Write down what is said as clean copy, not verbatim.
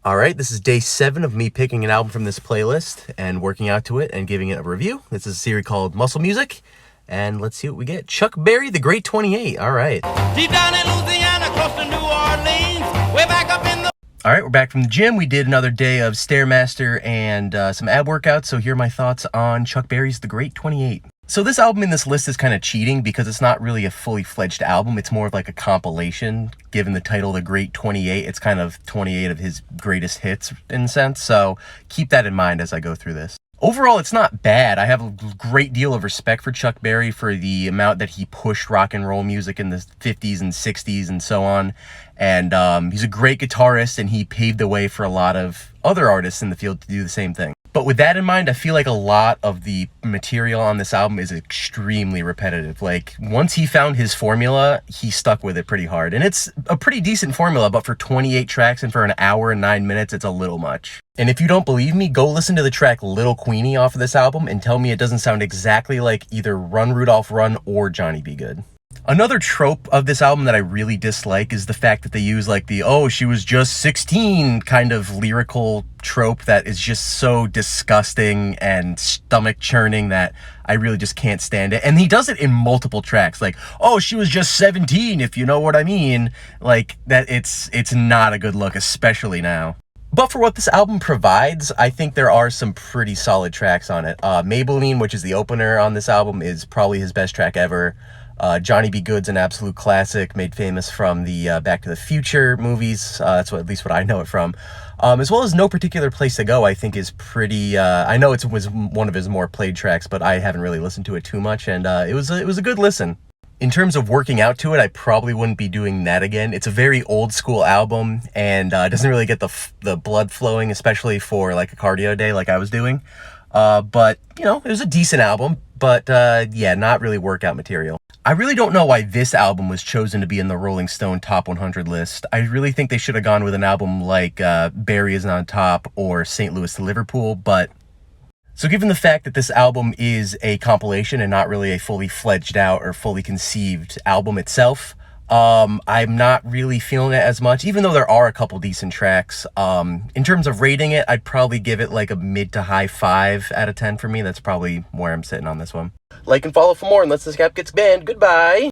All right, this is day 7 of me picking an album from this playlist and working out to it and giving it a review. This is a series called Muscle Music, and let's see what we get. Chuck Berry, The Great 28. All right. Deep down in Louisiana, close to New Orleans, we're back up in the... All right, we're back from the gym. We did another day of Stairmaster and some ab workouts, so here are my thoughts on Chuck Berry's The Great 28. So this album in this list is kind of cheating because it's not really a fully fledged album. It's more of like a compilation. Given the title The Great 28, it's kind of 28 of his greatest hits in a sense. So keep that in mind as I go through this. Overall, it's not bad. I have a great deal of respect for Chuck Berry for the amount that he pushed rock and roll music in the 50s and 60s and so on. And he's a great guitarist, and he paved the way for a lot of other artists in the field to do the same thing. But with that in mind, I feel like a lot of the material on this album is extremely repetitive. Like, once he found his formula, he stuck with it pretty hard. And it's a pretty decent formula, but for 28 tracks and for an hour and 9 minutes, it's a little much. And if you don't believe me, go listen to the track Little Queenie off of this album and tell me it doesn't sound exactly like either Run Rudolph Run or Johnny B. Goode. Another trope of this album that I really dislike is the fact that they use like the, oh, she was just 16 kind of lyrical trope that is just so disgusting and stomach churning that I really just can't stand it. And he does it in multiple tracks, like, oh, she was just 17, if you know what I mean. Like, that it's not a good look, especially now. But for what this album provides, I think there are some pretty solid tracks on it. Maybelline, which is the opener on this album, is probably his best track ever. Johnny B. Goode's an absolute classic, made famous from the Back to the Future movies. That's at least what I know it from. As well as No Particular Place to Go, I think is pretty... I know it was one of his more played tracks, but I haven't really listened to it too much, and it was a good listen. In terms of working out to it, I probably wouldn't be doing that again. It's a very old school album, and it doesn't really get the blood flowing, especially for like a cardio day like I was doing. But, you know, it was a decent album, but yeah, not really workout material. I really don't know why this album was chosen to be in the Rolling Stone Top 100 list. I really think they should have gone with an album like Barry Is on Top or St. Louis to Liverpool, but... So given the fact that this album is a compilation and not really a fully fledged out or fully conceived album itself, I'm not really feeling it as much, even though there are a couple decent tracks. In terms of rating it, I'd probably give it like a mid to high 5 out of 10 for me. That's probably where I'm sitting on this one. Like and follow for more, unless this cap gets banned. Goodbye!